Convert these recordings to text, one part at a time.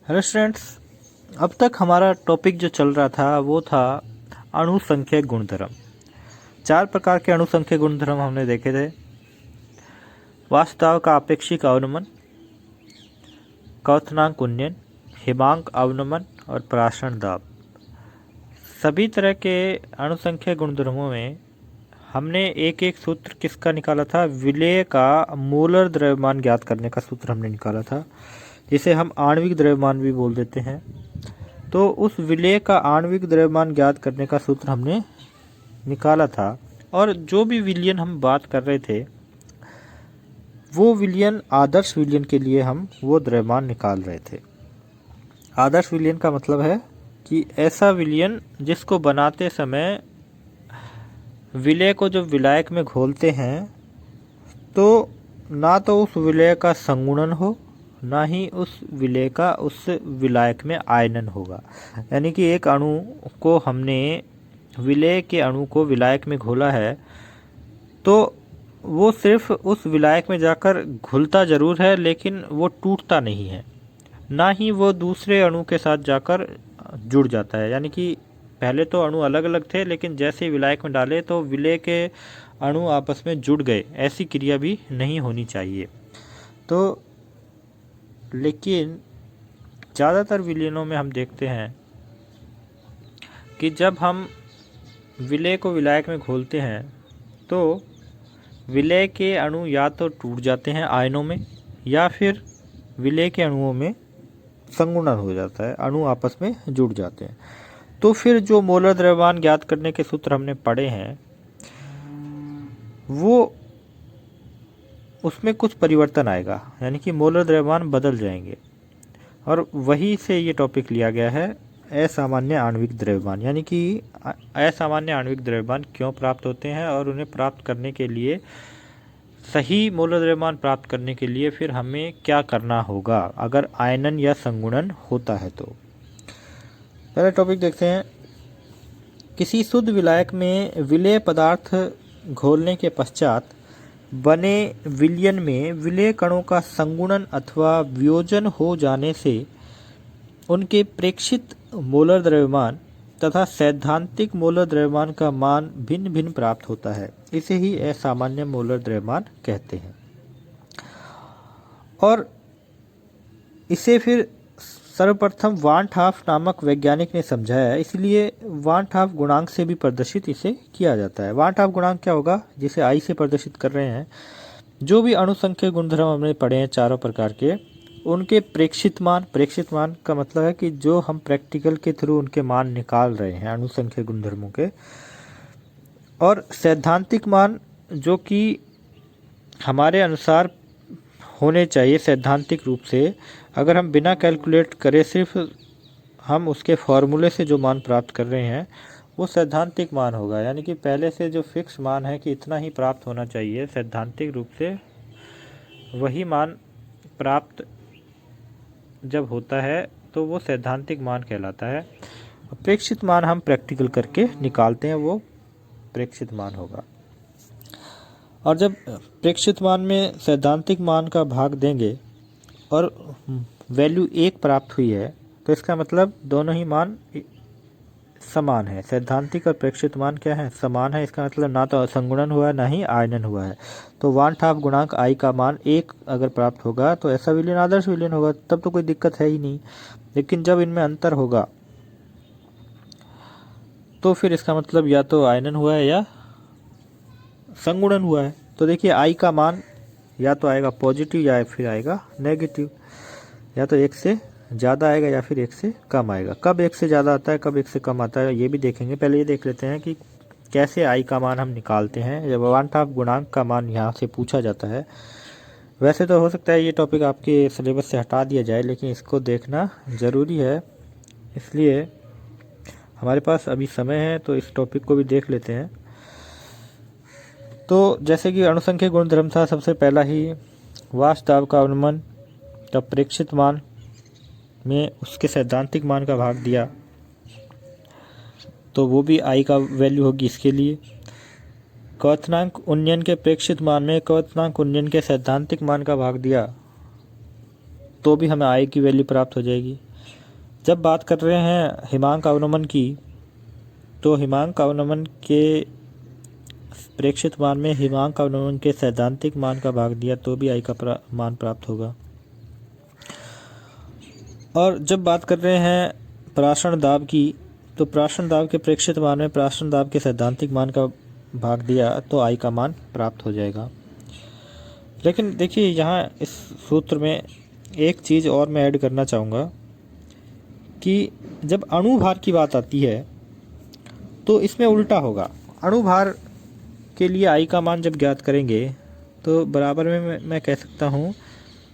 Hello students, अब तक हमारा टॉपिक जो चल रहा था वो था अणुसंख्यक गुणधर्म। 4 प्रकार के अणुसंख्यक गुणधर्म हमने देखे थे। वास्तव का आपेक्षिक अवनमन, क्वथनांक उन्नयन, हिमांक अवनमन और परासरण दाब। सभी तरह के अणुसंख्यक गुणधर्मों में हमने एक एक सूत्र किसका निकाला था? विलेय का मोलर द्रव्यमान ज्ञात करने का सूत्र हमने निकाला था, जिसे हम आणविक द्रव्यमान भी बोल देते हैं। तो उस विलेय का आणविक द्रव्यमान ज्ञात करने का सूत्र हमने निकाला था, और जो भी विलयन हम बात कर रहे थे वो विलयन आदर्श विलयन के लिए हम वो द्रव्यमान निकाल रहे थे। आदर्श विलयन का मतलब है कि ऐसा विलयन जिसको बनाते समय विलेय को जब विलायक में घोलते हैं तो ना तो उस विलेय का संगुणन हो, ना ही उस विलेय का उस विलायक में आयनन होगा। यानी कि एक अणु को हमने विलेय के अणु को विलायक में घोला है तो वो सिर्फ उस विलायक में जाकर घुलता जरूर है, लेकिन वो टूटता नहीं है, ना ही वो दूसरे अणु के साथ जाकर जुड़ जाता है। यानी कि पहले तो अणु अलग अलग थे, लेकिन जैसे ही विलायक में डाले तो विलेय के अणु आपस में जुड़ गए। ऐसी क्रिया भी नहीं होनी चाहिए। तो लेकिन ज़्यादातर विलयनों में हम देखते हैं कि जब हम विलेय को विलायक में घोलते हैं तो विलेय के अणु या तो टूट जाते हैं आयनों में, या फिर विलेय के अणुओं में संगुणन हो जाता है, अणु आपस में जुड़ जाते हैं। तो फिर जो मोलर द्रव्यमान ज्ञात करने के सूत्र हमने पढ़े हैं वो उसमें कुछ परिवर्तन आएगा, यानी कि मोलर द्रव्यमान बदल जाएंगे, और वही से ये टॉपिक लिया गया है असामान्य आणविक द्रव्यमान। यानी कि असामान्य आणविक द्रव्यमान क्यों प्राप्त होते हैं और उन्हें प्राप्त करने के लिए, सही मोलर द्रव्यमान प्राप्त करने के लिए फिर हमें क्या करना होगा अगर आयनन या संगुणन होता है। तो पहला टॉपिक देखते हैं। किसी शुद्ध विलायक में विलेय पदार्थ घोलने के पश्चात बने विलयन में विलेय कणों का संगुणन अथवा वियोजन हो जाने से उनके प्रेक्षित मोलर द्रव्यमान तथा सैद्धांतिक मोलर द्रव्यमान का मान भिन्न भिन्न प्राप्त होता है। इसे ही असामान्य मोलर द्रव्यमान कहते हैं। और इसे फिर सर्वप्रथम वान हाफ नामक वैज्ञानिक ने समझाया है, इसलिए वान हाफ गुणांक से भी प्रदर्शित इसे किया जाता है। वान हाफ गुणांक क्या होगा, जिसे आई से प्रदर्शित कर रहे हैं। जो भी अणुसंख्यक गुणधर्म हमने पढ़े हैं 4 प्रकार के, उनके प्रेक्षित मान का मतलब है कि जो हम प्रैक्टिकल के थ्रू उनके मान निकाल रहे हैं अणुसंख्यक गुणधर्मों के, और सैद्धांतिक मान जो कि हमारे अनुसार होने चाहिए सैद्धांतिक रूप से। अगर हम बिना कैलकुलेट करे सिर्फ हम उसके फॉर्मूले से जो मान प्राप्त कर रहे हैं वो सैद्धांतिक मान होगा। यानी कि पहले से जो फिक्स मान है कि इतना ही प्राप्त होना चाहिए, सैद्धांतिक रूप से वही मान प्राप्त जब होता है तो वो सैद्धांतिक मान कहलाता है। प्रेक्षित मान हम प्रैक्टिकल करके निकालते हैं, वो प्रेक्षित मान होगा। और जब प्रेक्षित मान में सैद्धांतिक मान का भाग देंगे और वैल्यू 1 प्राप्त हुई है तो इसका मतलब दोनों ही मान समान है। सैद्धांतिक और प्रेक्षित मान क्या है? समान है। इसका मतलब ना तो संगुणन हुआ है ना ही आयनन हुआ है। तो वान हाफ गुणांक आई का मान 1 अगर प्राप्त होगा तो ऐसा विलयन आदर्श विलयन होगा, तब तो कोई दिक्कत है ही नहीं। लेकिन जब इनमें अंतर होगा तो फिर इसका मतलब या तो आयनन हुआ है या संगुणन हुआ है। तो देखिए आई का मान या तो आएगा पॉजिटिव या फिर आएगा नेगेटिव, या तो 1 से ज़्यादा आएगा या फिर 1 से कम आएगा। कब 1 से ज़्यादा आता है, कब 1 से कम आता है, ये भी देखेंगे। पहले ये देख लेते हैं कि कैसे आई का मान हम निकालते हैं जब वान हाफ गुणांक का मान यहाँ से पूछा जाता है। वैसे तो हो सकता है ये टॉपिक आपके सिलेबस से हटा दिया जाए, लेकिन इसको देखना ज़रूरी है, इसलिए हमारे पास अभी समय है तो इस टॉपिक को भी देख लेते हैं। तो जैसे कि अणुसंख्यक गुणधर्म था, सबसे पहला ही वास्तव का अवनमन, तब प्रेक्षित मान में उसके सैद्धांतिक मान का भाग दिया तो वो भी आई का वैल्यू होगी इसके लिए। क्वथनांक उन्नयन के प्रेक्षित मान में क्वथनांक उन्नयन के सैद्धांतिक मान का भाग दिया तो भी हमें आई की वैल्यू प्राप्त हो जाएगी। जब बात कर रहे हैं हिमांक अवनमन की, तो हिमांक अवनमन के प्रेक्षित मान में हिमांक अवनमन के सैद्धांतिक मान का भाग दिया तो भी आई का मान प्राप्त होगा। और जब बात कर रहे हैं प्रासरण दाब की, तो प्रासरण दाब के प्रेक्षित मान में प्रासरण दाब के सैद्धांतिक मान का भाग दिया तो आई का मान प्राप्त हो जाएगा। लेकिन देखिए यहाँ इस सूत्र में एक चीज़ और मैं ऐड करना चाहूँगा कि जब अणुभार की बात आती है तो इसमें उल्टा होगा। अणुभार के लिए आई का मान जब ज्ञात करेंगे तो बराबर में मैं कह सकता हूँ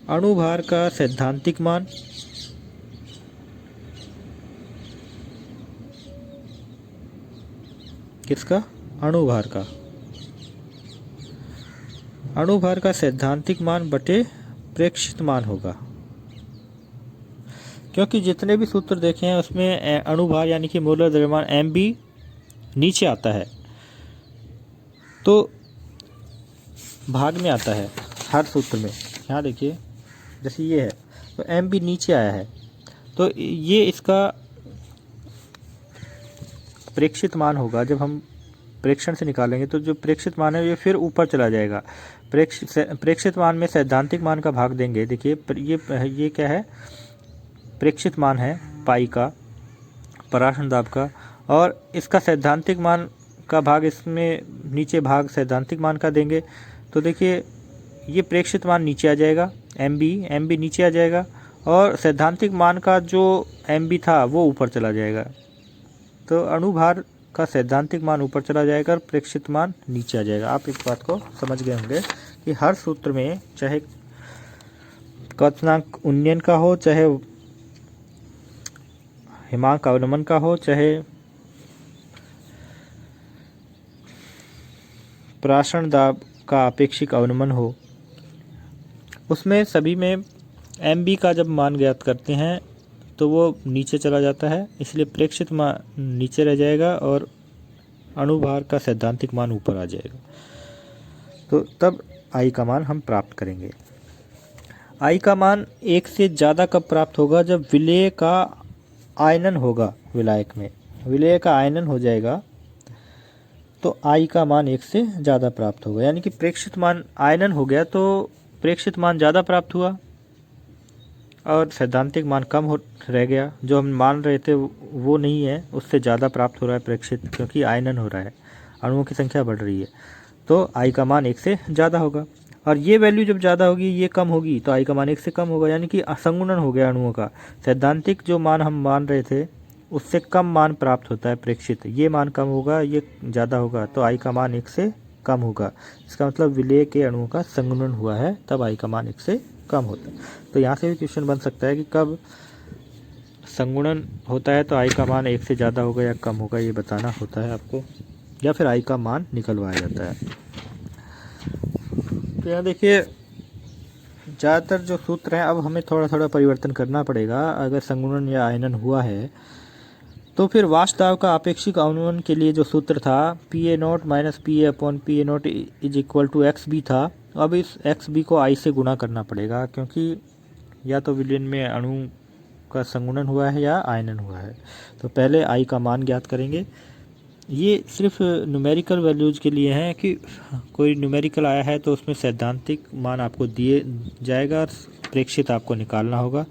अणुभार का सैद्धांतिक मान किसका, अणुभार का सैद्धांतिक मान बटे प्रेक्षित मान होगा। क्योंकि जितने भी सूत्र देखे हैं उसमें अणुभार यानी कि मोलर द्रव्यमान Mb नीचे आता है, तो भाग में आता है हर सूत्र में। यहाँ देखिए जैसे ये है तो Mb नीचे आया है, तो ये इसका प्रेक्षित मान होगा। जब हम प्रेक्षण से निकालेंगे तो जो प्रेक्षित मान है ये फिर ऊपर चला जाएगा। प्रेक्षित मान में सैद्धांतिक मान का भाग देंगे। देखिए ये क्या है, प्रेक्षित मान है पाई का, पराशर दाब का, और इसका सैद्धांतिक मान का भाग इसमें नीचे भाग सैद्धांतिक मान का देंगे। तो देखिए ये प्रेक्षित मान नीचे आ जाएगा, एम बी नीचे आ जाएगा, और सैद्धांतिक मान का जो Mb था वो ऊपर चला जाएगा। तो अणुभार का सैद्धांतिक मान ऊपर चला जाएगा और प्रेक्षित मान नीचे आ जाएगा। आप इस बात को समझ गए होंगे कि हर सूत्र में चाहे क्वथनांक उन्नयन का हो, चाहे हिमांक अवनमन का हो, चाहे प्रासरण दाब का आपेक्षिक अवनमन हो, उसमें सभी में Mb का जब मान ज्ञात करते हैं तो वो नीचे चला जाता है, इसलिए प्रेक्षित मान नीचे रह जाएगा और अणुभार का सैद्धांतिक मान ऊपर आ जाएगा। तो तब आई का मान हम प्राप्त करेंगे। आई का मान 1 से ज़्यादा कब प्राप्त होगा, जब विलेय का आयनन होगा। विलायक में विलेय का आयनन हो जाएगा तो आई का मान 1 से ज़्यादा प्राप्त होगा। यानी कि प्रेक्षित मान आयनन हो गया तो प्रेक्षित मान ज़्यादा प्राप्त हुआ और सैद्धांतिक मान कम हो रह गया। जो हम मान रहे थे वो नहीं है, उससे ज़्यादा प्राप्त हो रहा है प्रेक्षित, क्योंकि आयनन हो रहा है, अणुओं की संख्या बढ़ रही है, तो आई का मान 1 से ज़्यादा होगा। और ये वैल्यू जब ज़्यादा होगी, ये कम होगी, तो आई का मान 1 से कम होगा। यानी कि असंगुणन हो गया अणुओं का। सैद्धांतिक जो मान हम मान रहे थे उससे कम मान प्राप्त होता है प्रेक्षित। ये मान कम होगा, ये ज़्यादा होगा, तो आई का मान 1 से कम होगा। इसका मतलब विलेय के अणुओं का संगुणन हुआ है, तब आई का मान 1 से कम होता है। तो यहाँ से भी क्वेश्चन बन सकता है कि कब संगुणन होता है तो आई का मान 1 से ज़्यादा होगा या कम होगा, ये बताना होता है आपको, या फिर आई का मान निकलवाया जाता है। तो यहाँ देखिए ज़्यादातर जो सूत्र हैं, अब हमें थोड़ा थोड़ा परिवर्तन करना पड़ेगा। अगर संगुणन या आयनन हुआ है तो फिर वाष्प दाब का आपेक्षिक अवनमन के लिए जो सूत्र था Pa0 minus Pa/Pa0 is equal to XB था। अब इस XB को I से गुणा करना पड़ेगा, क्योंकि या तो विलयन में अणु का संगुणन हुआ है या आयनन हुआ है। तो पहले I का मान ज्ञात करेंगे। ये सिर्फ न्यूमेरिकल वैल्यूज़ के लिए हैं कि कोई न्यूमेरिकल आया है तो उसमें सैद्धांतिक मान आपको दिए जाएगा और प्रेक्षित आपको निकालना होगा।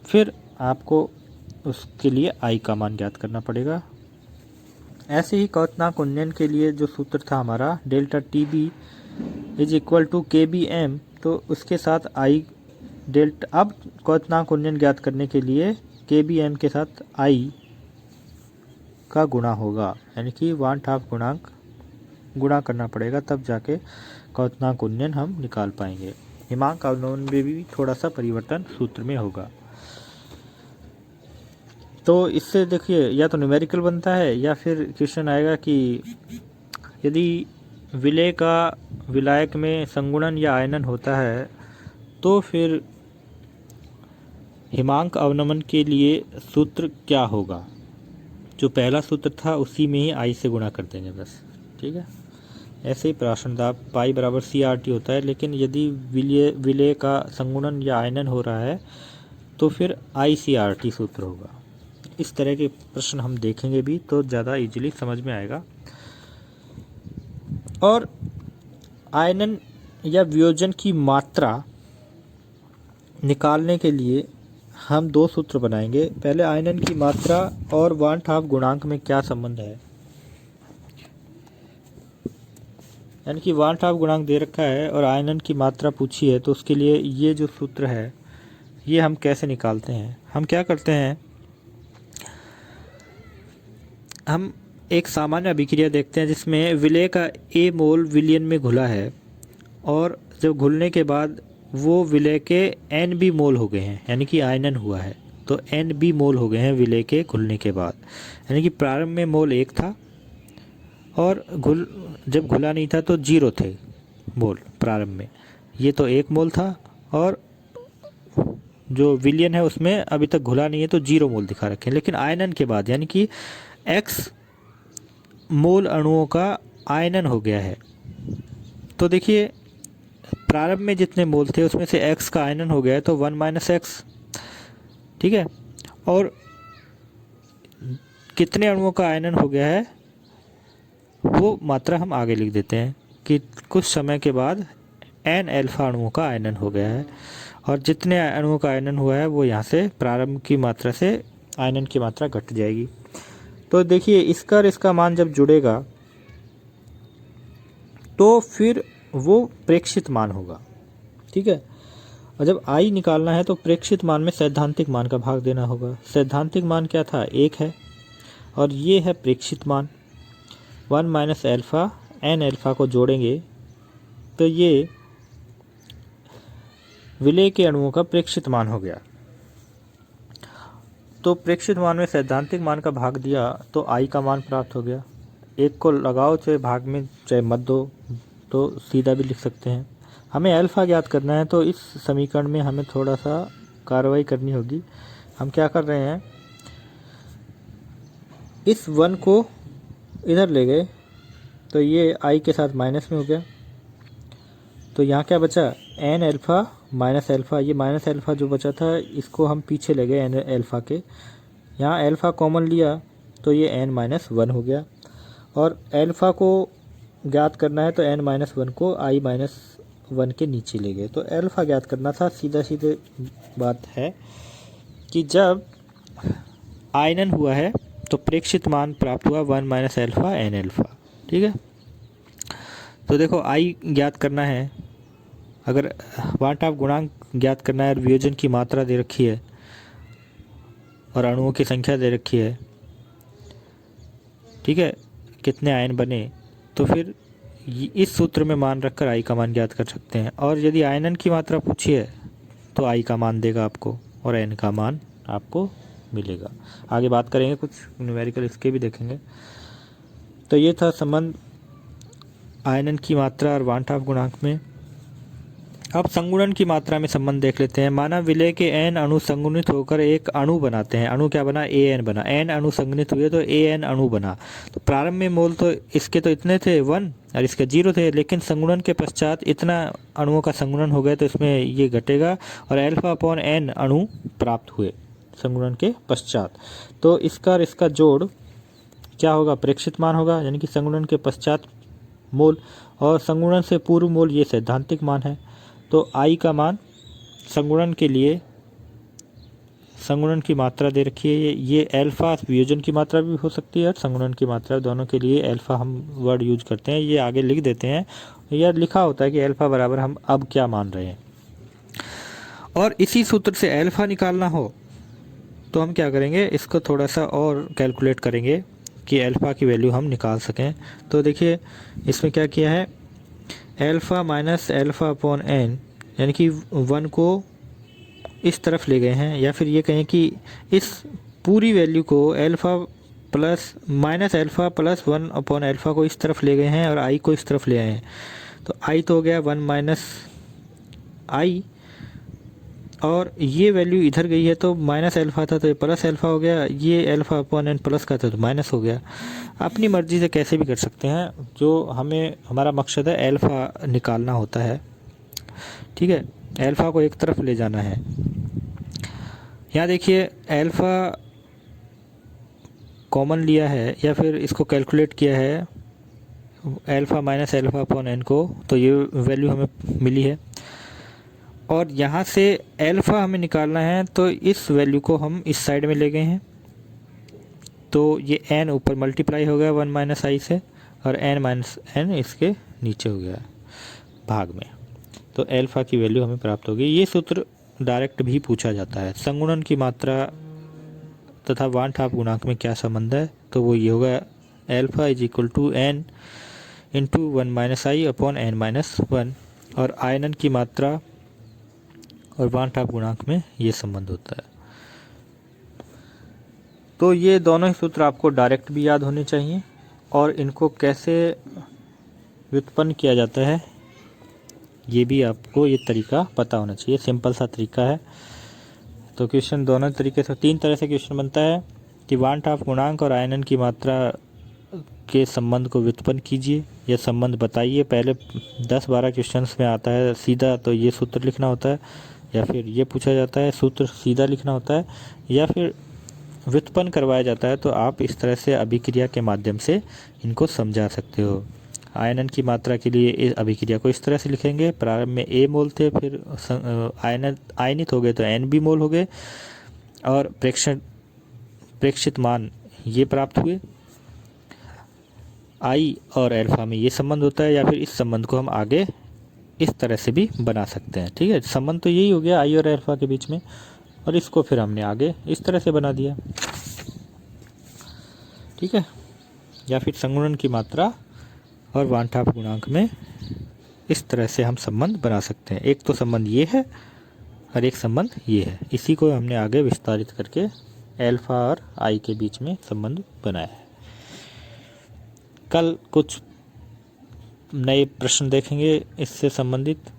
फिर आपको उसके लिए आई का मान ज्ञात करना पड़ेगा। ऐसे ही क्वथनांक उन्नयन के लिए जो सूत्र था हमारा delta TB is equal to KBM, तो उसके साथ आई डेल्टा, अब क्वथनांक उन्नयन ज्ञात करने के लिए KBM के साथ आई का गुणा होगा, यानी कि 1/2 गुणांक गुणा करना पड़ेगा, तब जाके क्वथनांक उन्नयन हम निकाल पाएंगे। हिमांक अवनमन में भी थोड़ा सा परिवर्तन सूत्र में होगा। तो इससे देखिए या तो न्यूमेरिकल बनता है या फिर क्वेश्चन आएगा कि यदि विलेय का विलायक में संगुणन या आयनन होता है तो फिर हिमांक अवनमन के लिए सूत्र क्या होगा। जो पहला सूत्र था उसी में ही आई से गुणा कर देंगे बस, ठीक है। ऐसे ही प्रासरण दाब पाई बराबर CRT होता है, लेकिन यदि विलेय का संगुणन या आयनन हो रहा है तो फिर ICRT सूत्र होगा। इस तरह के प्रश्न हम देखेंगे भी तो ज़्यादा इजीली समझ में आएगा। और आयनन या वियोजन की मात्रा निकालने के लिए हम दो सूत्र बनाएंगे। पहले आयनन की मात्रा और वान हाफ गुणांक में क्या संबंध है, यानी कि वान हाफ गुणांक दे रखा है और आयनन की मात्रा पूछी है, तो उसके लिए ये जो सूत्र है ये हम कैसे निकालते हैं। हम क्या करते हैं, हम एक सामान्य अभिक्रिया देखते हैं जिसमें विलय का A मोल विलयन में घुला है और जब घुलने के बाद वो विलय के NB मोल हो गए हैं, यानी कि आयनन हुआ है, तो NB मोल हो गए हैं विलय के घुलने के बाद। यानी कि प्रारंभ में मोल 1 था और जब घुला नहीं था तो 0 थे मोल प्रारंभ में। ये तो 1 मोल था और जो विलयन है उसमें अभी तक घुला नहीं है तो 0 मोल दिखा रखे हैं। लेकिन आयनन के बाद यानी कि X मोल अणुओं का आयनन हो गया है, तो देखिए प्रारंभ में जितने मोल थे उसमें से X का आयनन हो गया है तो 1 - X, ठीक है। और कितने अणुओं का आयनन हो गया है वो मात्रा हम आगे लिख देते हैं कि कुछ समय के बाद N अल्फा अणुओं का आयनन हो गया है, और जितने अणुओं का आयनन हुआ है वो यहाँ से प्रारंभ की मात्रा से आयनन की मात्रा घट जाएगी। तो देखिए इसका और इसका मान जब जुड़ेगा तो फिर वो प्रेक्षित मान होगा, ठीक है। और जब I निकालना है तो प्रेक्षित मान में सैद्धांतिक मान का भाग देना होगा। सैद्धांतिक मान क्या था, 1 है, और ये है प्रेक्षित मान 1 - अल्फा। N अल्फा को जोड़ेंगे तो ये विलय के अणुओं का प्रेक्षित मान हो गया। तो प्रेक्षित मान में सैद्धांतिक मान का भाग दिया तो I का मान प्राप्त हो गया। 1 को लगाओ चाहे भाग में चाहे मत दो, तो सीधा भी लिख सकते हैं। हमें अल्फा ज्ञात करना है तो इस समीकरण में हमें थोड़ा सा कार्रवाई करनी होगी। हम क्या कर रहे हैं, इस 1 को इधर ले गए तो ये I के साथ माइनस में हो गया, तो यहाँ क्या बचा, N अल्फा माइनस अल्फा। ये माइनस अल्फा जो बचा था इसको हम पीछे ले गए N अल्फा के, यहाँ अल्फा कॉमन लिया तो ये N - 1 हो गया। और अल्फा को ज्ञात करना है तो N - 1 को I - 1 के नीचे ले गए, तो अल्फा ज्ञात करना था। सीधा सीधे बात है कि जब आयनन हुआ है तो प्रेक्षित मान प्राप्त हुआ 1 - अल्फा N अल्फा, ठीक है। तो देखो I ज्ञात करना है, अगर वान हाफ गुणांक ज्ञात करना है और वियोजन की मात्रा दे रखी है और अणुओं की संख्या दे रखी है, ठीक है, कितने आयन बने, तो फिर इस सूत्र में मान रखकर I का मान ज्ञात कर सकते हैं। और यदि आयनन की मात्रा पूछी है तो I का मान देगा आपको और N का मान आपको मिलेगा। आगे बात करेंगे, कुछ न्यूमेरिकल इसके भी देखेंगे। तो ये था संबंध आयनन की मात्रा और वान हाफ गुणांक में। अब संगुणन की मात्रा में संबंध देख लेते हैं। माना विलय के N अणु संगुणित होकर एक अणु बनाते हैं। अणु क्या बना, AN बना। N अणु संगुणित हुए तो AN अणु बना। तो प्रारंभ में मोल तो इसके तो इतने थे 1 और इसके 0 थे, लेकिन संगुणन के पश्चात इतना अणुओं का संगुणन हो गया तो इसमें ये घटेगा और अल्फा/N अणु प्राप्त हुए संगुणन के पश्चात। तो इसका और इसका जोड़ क्या होगा, प्रेक्षित मान होगा, यानी कि संगुणन के पश्चात मोल, और संगुणन से पूर्व मोल ये सैद्धांतिक मान है। तो I का मान संगुणन के लिए, संगुणन की मात्रा दे रखी है, ये अल्फा वियोजन की मात्रा भी हो सकती है और संगुणन की मात्रा, दोनों के लिए अल्फा हम वर्ड यूज करते हैं। ये आगे लिख देते हैं, यह लिखा होता है कि अल्फा बराबर हम अब क्या मान रहे हैं। और इसी सूत्र से अल्फा निकालना हो तो हम क्या करेंगे, इसको थोड़ा सा और कैलकुलेट करेंगे कि अल्फा की वैल्यू हम निकाल सकें। तो देखिए इसमें क्या किया है, अल्फा माइनस अल्फा/N, यानी कि 1 को इस तरफ ले गए हैं, या फिर ये कहें कि इस पूरी वैल्यू को alpha plus minus alpha plus 1/अल्फा को इस तरफ ले गए हैं और I को इस तरफ ले आए हैं। तो I तो हो गया 1 - I, और ये वैल्यू इधर गई है तो माइनस अल्फा था तो ये प्लस अल्फा हो गया, ये अल्फा/N प्लस का था तो माइनस हो गया। अपनी मर्जी से कैसे भी कर सकते हैं, जो हमें हमारा मकसद है अल्फा निकालना होता है, ठीक है। अल्फा को एक तरफ ले जाना है। यहाँ देखिए अल्फ़ा कॉमन लिया है या फिर इसको कैलकुलेट किया है alpha minus alpha upon n को, तो ये वैल्यू हमें मिली है। और यहाँ से अल्फ़ा हमें निकालना है, तो इस वैल्यू को हम इस साइड में ले गए हैं, तो ये n ऊपर मल्टीप्लाई हो गया 1 माइनस आई से, और n माइनस एन इसके नीचे हो गया भाग में, तो अल्फ़ा की वैल्यू हमें प्राप्त होगी। ये सूत्र डायरेक्ट भी पूछा जाता है। संगुणन की मात्रा तथा वांट हाफ गुणांक में क्या संबंध है, तो वो ये होगा alpha is equal to n into 1 minus i upon n minus 1, और आयनन की मात्रा और वांट हाफ गुणांक में ये संबंध होता है। तो ये दोनों ही सूत्र आपको डायरेक्ट भी याद होने चाहिए, और इनको कैसे व्युत्पन्न किया जाता है ये भी आपको ये तरीका पता होना चाहिए। सिंपल सा तरीका है। तो क्वेश्चन दोनों तरीके से, 3 तरह से क्वेश्चन बनता है कि वांट हाफ गुणांक और आयनन की मात्रा के संबंध को व्युत्पन्न कीजिए या संबंध बताइए। पहले 10-12 क्वेश्चंस में आता है सीधा, तो ये सूत्र लिखना होता है, या फिर ये पूछा जाता है सूत्र सीधा लिखना होता है, या फिर व्युत्पन्न करवाया जाता है, तो आप इस तरह से अभिक्रिया के माध्यम से इनको समझा सकते हो। आयनन की मात्रा के लिए इस अभिक्रिया को इस तरह से लिखेंगे, प्रारंभ में A मोल थे, फिर आयनित हो गए तो NB मोल हो गए, और प्रेक्षित मान ये प्राप्त हुए। I और अल्फ़ा में ये संबंध होता है, या फिर इस संबंध को हम आगे इस तरह से भी बना सकते हैं। ठीक है, संबंध तो यही हो गया I और अल्फ़ा के बीच में, और इसको फिर हमने आगे इस तरह से बना दिया। ठीक है, या फिर संगुणन की मात्रा और वांट हाफ गुणांक में इस तरह से हम संबंध बना सकते हैं। एक तो संबंध ये है और एक संबंध ये है, इसी को हमने आगे विस्तारित करके अल्फ़ा और आई के बीच में संबंध बनाया है। कल कुछ नए प्रश्न देखेंगे इससे संबंधित।